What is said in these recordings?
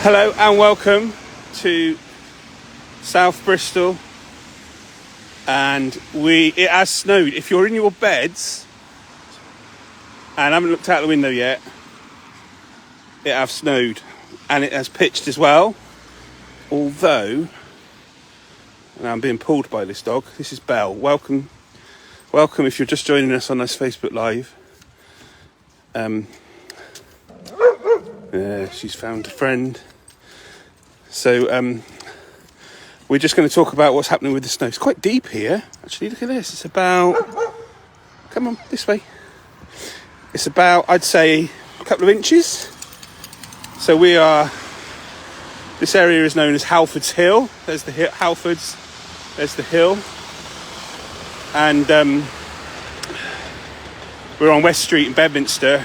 Hello and welcome to South Bristol, and it has snowed. If you're in your beds and haven't looked out the window yet, it has snowed and it has pitched as well, although, and I'm being pulled by this dog. This is Belle. Welcome if you're just joining us on this Facebook Live. She's found a friend. So we're just going to talk about what's happening with the snow. It's quite deep here, actually. Look at this. It's about, come on, this way. It's about, I'd say, a couple of inches. So this area is known as Halfords Hill. There's the hill, Halfords. There's the hill. And we're on West Street in Bedminster.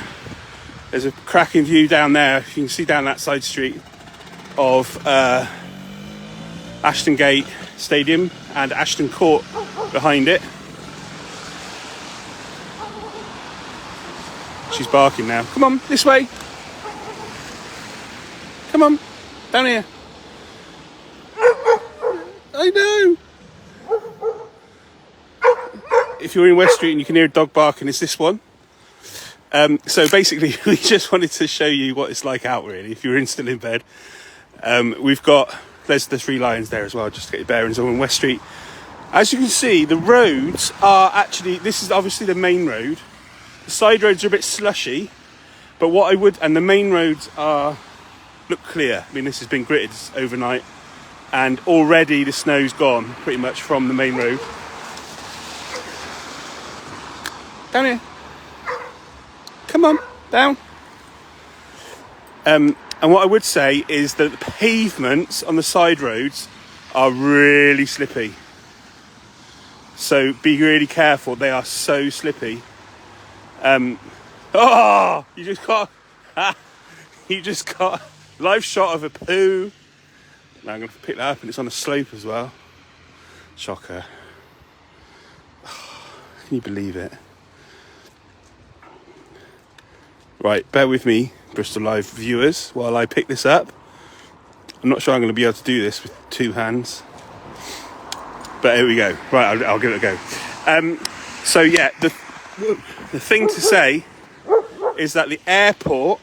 There's a cracking view down there. You can see down that side street of Ashton Gate Stadium and Ashton Court behind it. She's barking now. Come on, this way. Come on, down here. I know. If you're in West Street and you can hear a dog barking, it's this one. So basically, we just wanted to show you what it's like out, really, if you're still in bed. There's the three lions there as well, just to get your bearings on West Street. As you can see, the roads are actually, this is obviously the main road. The side roads are a bit slushy, but and the main roads look clear. I mean, this has been gritted overnight, and already the snow's gone pretty much from the main road. Down here. Come on, down. And what I would say is that the pavements on the side roads are really slippy. So be really careful. They are so slippy. You just got a live shot of a poo. Now I'm going to pick that up, and it's on a slope as well. Shocker. Can you believe it? Right, bear with me, Bristol Live viewers, while I pick this up. I'm not sure I'm going to be able to do this with two hands. But here we go. Right, I'll give it a go. So yeah, the thing to say is that the airport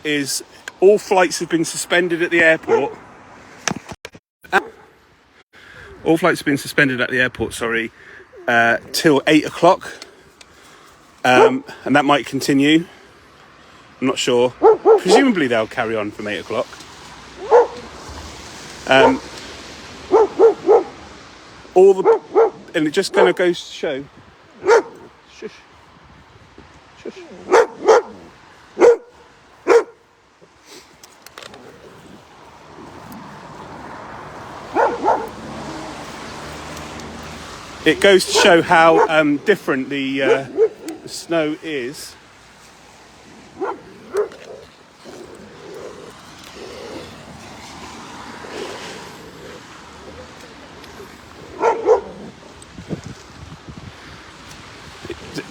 is, all flights have been suspended at the airport. All flights have been suspended at the airport, till 8 o'clock. And that might continue. I'm not sure. Presumably they'll carry on from 8 o'clock. And it just kind of goes to show. Shush. Shush. It goes to show how different the snow is.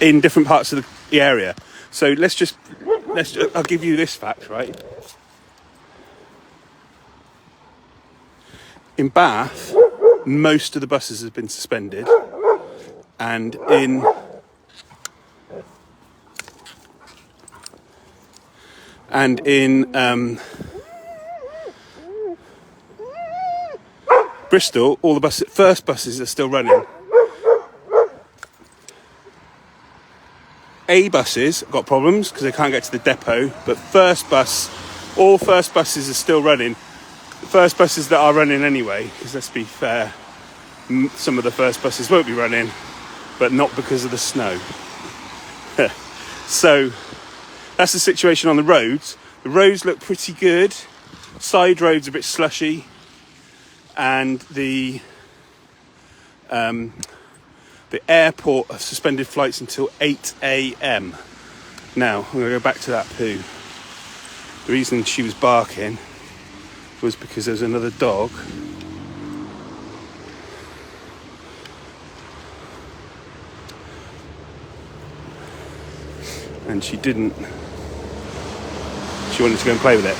In different parts of the area. So I'll give you this fact, right? In Bath, most of the buses have been suspended, and in Bristol, all the first buses are still running. A buses got problems because they can't get to the depot, but all first buses are still running. The first buses that are running anyway, because let's be fair, some of the first buses won't be running, but not because of the snow. So that's the situation on the roads. The roads look pretty good. Side roads are a bit slushy, and the airport have suspended flights until 8 a.m. Now, I'm going to go back to that poo. The reason she was barking was because there's another dog and she didn't She wanted to go and play with it.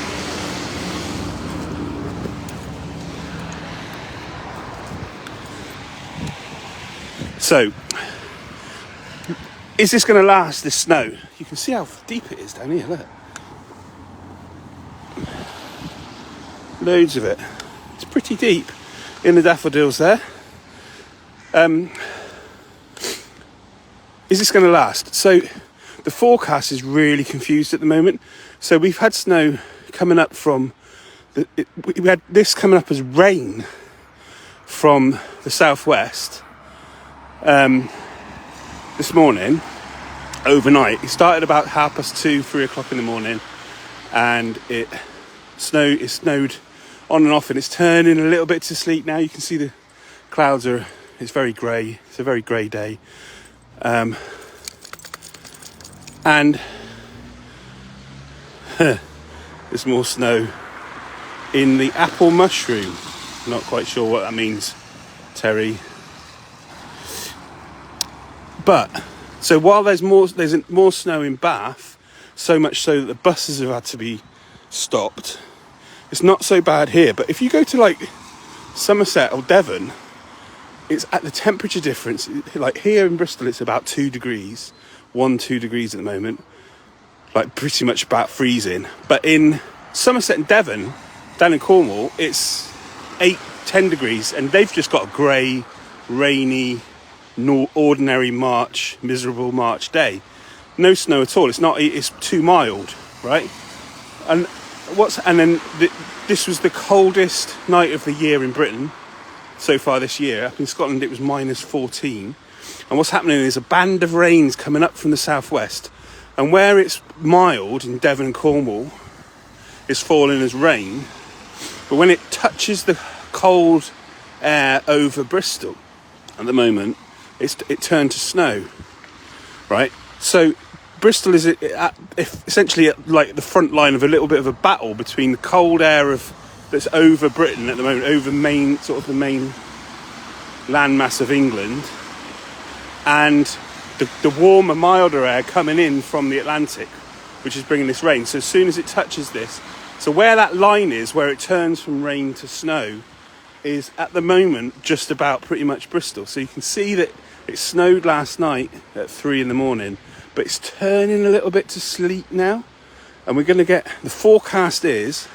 So, is this going to last, this snow? You can see how deep it is down here, look. Loads of it. It's pretty deep in the daffodils there. Is this going to last? So the forecast is really confused at the moment. So we've had snow coming up from we had this coming up as rain from the southwest this morning, overnight. It started about 2:30, 3 o'clock in the morning, and it snowed on and off, and it's turning a little bit to sleet now. You can see the clouds it's very grey. It's a very grey day. And there's more snow in the apple mushroom. Not quite sure what that means, Terry. But so while there's more snow in Bath, so much so that the buses have had to be stopped. It's not so bad here, but if you go to like Somerset or Devon, it's at the temperature difference. Like here in Bristol, it's about 2 degrees, 2 degrees at the moment, like pretty much about freezing. But in Somerset and Devon, down in Cornwall, it's 8-10 degrees, and they've just got a grey, rainy, ordinary miserable March day. No snow at all. It's too mild, right? And this was the coldest night of the year in Britain so far this year. Up in Scotland, it was -14. And what's happening is a band of rain's coming up from the southwest, and where it's mild in Devon and Cornwall, it's falling as rain. But when it touches the cold air over Bristol at the moment, it turned to snow, right? So Bristol is essentially at like the front line of a little bit of a battle between the cold air that's over Britain at the moment, over the main landmass of England, and the warmer, milder air coming in from the Atlantic, which is bringing this rain. So as soon as it touches this, so where that line is, where it turns from rain to snow, is at the moment just about pretty much Bristol. So you can see that it snowed last night at 3 in the morning, but it's turning a little bit to sleet now, and we're going to get, the forecast is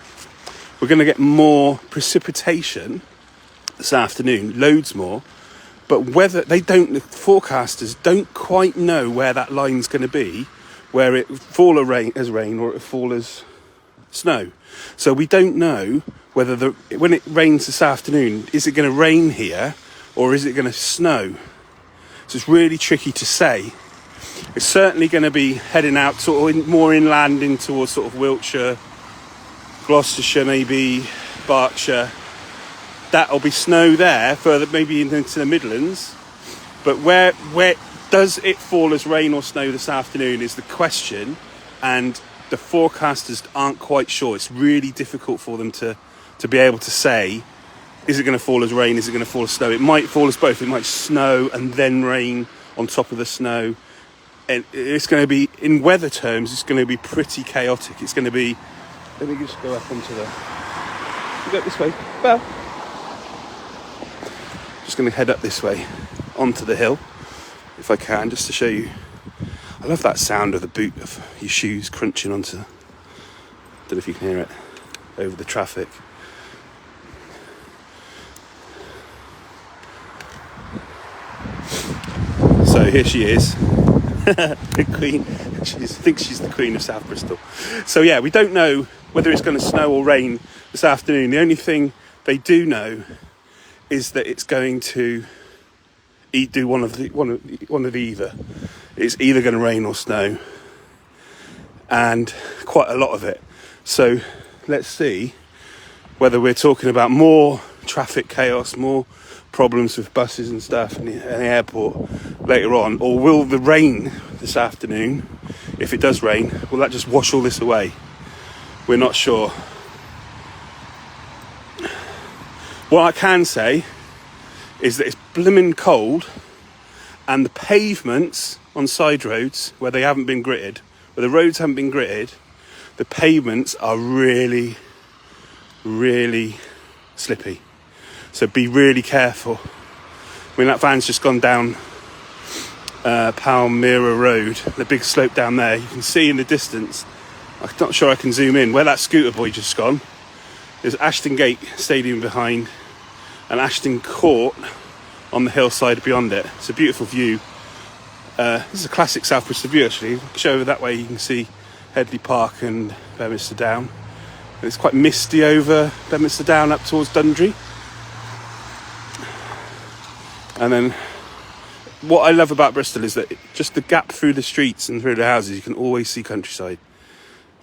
we're going to get more precipitation this afternoon, loads more, but whether the forecasters don't quite know where that line's going to be, where it fall as rain or it fall as snow. So we don't know whether when it rains this afternoon, is it going to rain here or is it going to snow? So it's really tricky to say. It's certainly going to be heading out sort of more inland in towards sort of Wiltshire, Gloucestershire, maybe Berkshire. That'll be snow there, further maybe into the Midlands. But where does it fall as rain or snow this afternoon is the question, and the forecasters aren't quite sure. It's really difficult for them to be able to say, is it going to fall as rain, is it going to fall as snow? It might fall as both. It might snow and then rain on top of the snow. And it's going to be, in weather terms, it's going to be pretty chaotic. It's going to be, let me just go up onto go this way, well, just going to head up this way onto the hill if I can, just to show you. I love that sound of the boot of your shoes crunching onto, don't know if you can hear it, over the traffic. So here she is, the Queen. She thinks she's the Queen of South Bristol. So yeah, we don't know whether it's going to snow or rain this afternoon. The only thing they do know is that it's going to do one of the either. It's either going to rain or snow, and quite a lot of it. So let's see whether we're talking about more traffic chaos, more problems with buses and stuff in the airport later on, or will the rain this afternoon, if it does rain, will that just wash all this away? We're not sure. What I can say is that it's blimmin' cold, and the pavements on side roads where they haven't been gritted, where the roads haven't been gritted, the pavements are really, really slippy. So be really careful. I mean, that van's just gone down Palmyra Road, the big slope down there. You can see in the distance, I'm not sure I can zoom in, where that scooter boy just gone. There's Ashton Gate Stadium behind and Ashton Court on the hillside beyond it. It's a beautiful view. This is a classic South Bristol view, actually. If I go over that way, you can see Headley Park and Bedminster Down. And it's quite misty over Bedminster Down up towards Dundry. And then what I love about Bristol is that just the gap through the streets and through the houses, you can always see countryside.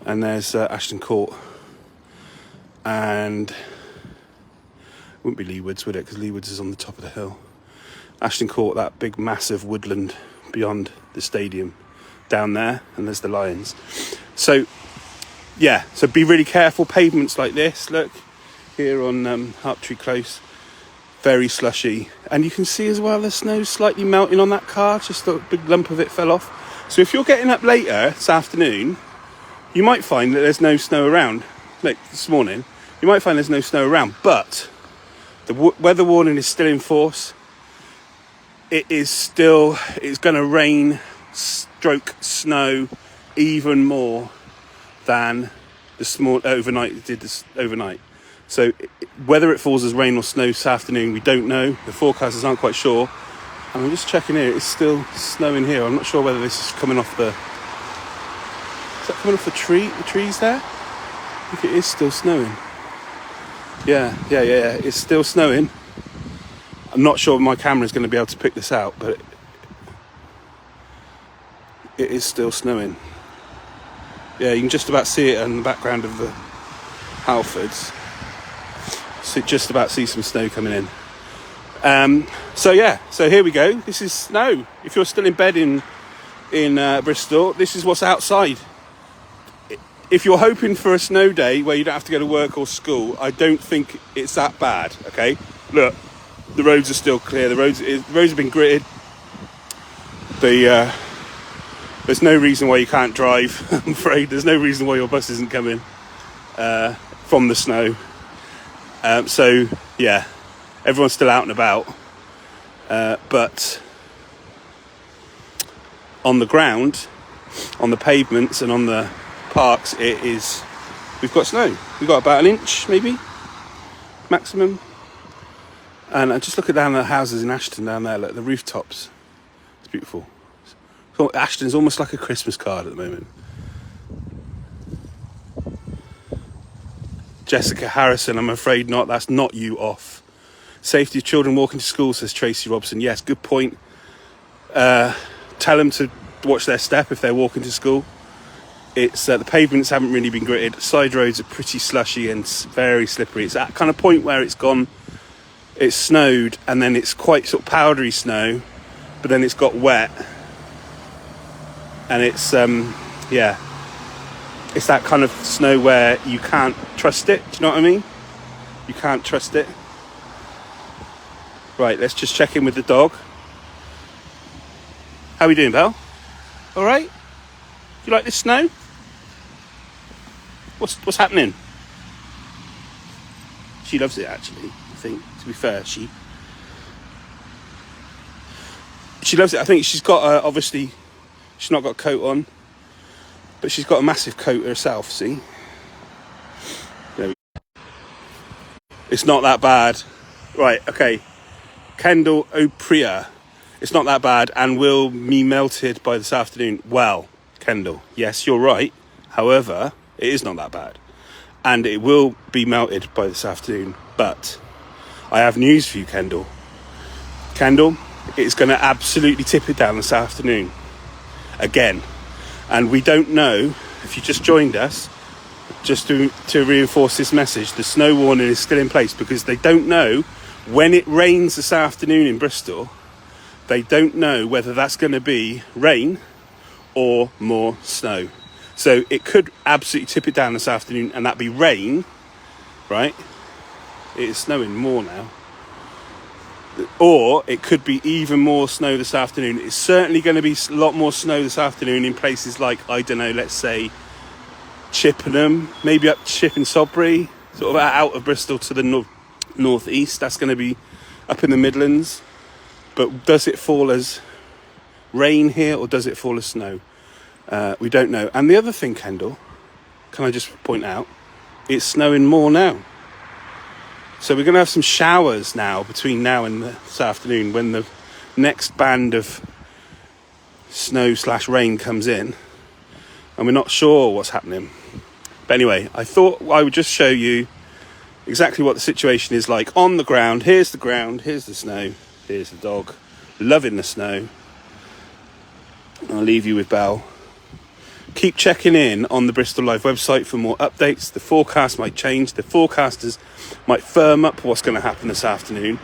And there's Ashton Court. And it wouldn't be Leewoods, would it? Because Leewoods is on the top of the hill. Ashton Court, that big massive woodland beyond the stadium down there, and there's the Lions. So yeah, so be really careful. Pavements like this, look here on Harptree Close, very slushy, and you can see as well the snow slightly melting on that car. Just a big lump of it fell off. So if you're getting up later this afternoon, you might find that there's no snow around. Like this morning, you might find there's no snow around, but the weather warning is still in force. It's going to rain stroke snow even more than the small overnight it did this overnight. So whether it falls as rain or snow this afternoon, we don't know. The forecasters aren't quite sure. And I'm just checking here, it's still snowing here. I'm not sure whether this is coming off the... Is that coming off the trees there? I think it is still snowing. Yeah, it's still snowing. I'm not sure my camera's going to be able to pick this out, but it is still snowing. Yeah, you can just about see it in the background of the Halfords. So just about see some snow coming in. So here we go. This is snow. If you're still in bed in Bristol, this is what's outside. If you're hoping for a snow day where you don't have to go to work or school, I don't think it's that bad, okay? Look, the roads are still clear. The roads have been gritted. There's no reason why you can't drive, I'm afraid. There's no reason why your bus isn't coming from the snow. So, yeah, everyone's still out and about. But on the ground, on the pavements and on the parks, we've got snow. We've got about an inch, maybe, maximum. And I just look at down the houses in Ashton down there, like the rooftops. It's beautiful. So Ashton's almost like a Christmas card at the moment. Jessica Harrison, I'm afraid not. That's not you off. Safety of children walking to school, says Tracy Robson. Yes, good point. Tell them to watch their step if they're walking to school. It's the pavements haven't really been gritted. Side roads are pretty slushy and very slippery. It's that kind of point where it's snowed and then it's quite sort of powdery snow, but then it's got wet. And it's it's that kind of snow where you can't trust it. Do you know what I mean? You can't trust it. Right, let's just check in with the dog. How are we doing, Belle? All right? Do you like this snow? What's happening? She loves it, actually, I think, to be fair. She loves it. I think she's got, obviously, she's not got a coat on, but she's got a massive coat herself, see? There we go. It's not that bad. Right, okay. Kendall O'Pria. It's not that bad and will be melted by this afternoon. Well, Kendall, yes, you're right. However, it is not that bad. And it will be melted by this afternoon. But I have news for you, Kendall. Kendall, it's going to absolutely tip it down this afternoon. Again. And we don't know, if you just joined us, just to reinforce this message, the snow warning is still in place because they don't know when it rains this afternoon in Bristol. They don't know whether that's going to be rain or more snow. So it could absolutely tip it down this afternoon and that be rain, right? It is snowing more now. Or it could be even more snow this afternoon. It's certainly going to be a lot more snow this afternoon in places like, I don't know, let's say Chippenham, maybe up to Chipping Sodbury, sort of out of Bristol to the northeast. That's going to be up in the Midlands. But does it fall as rain here or does it fall as snow? We don't know. And the other thing, Kendall, can I just point out, it's snowing more now. So we're going to have some showers now between now and this afternoon when the next band of snow/rain comes in, and we're not sure what's happening. But anyway, I thought I would just show you exactly what the situation is like on the ground. Here's the ground, here's the snow, here's the dog, loving the snow. I'll leave you with Belle. Keep checking in on the Bristol Live website for more updates. The forecast might change. The forecasters might firm up what's going to happen this afternoon.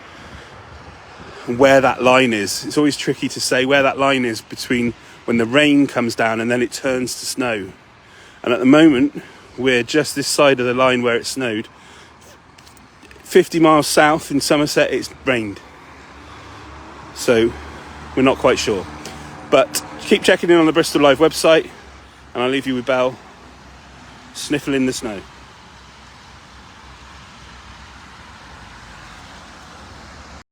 And where that line is. It's always tricky to say where that line is between when the rain comes down and then it turns to snow. And at the moment, we're just this side of the line where it snowed. 50 miles south in Somerset, it's rained. So we're not quite sure. But keep checking in on the Bristol Live website. And I'll leave you with Belle sniffling the snow.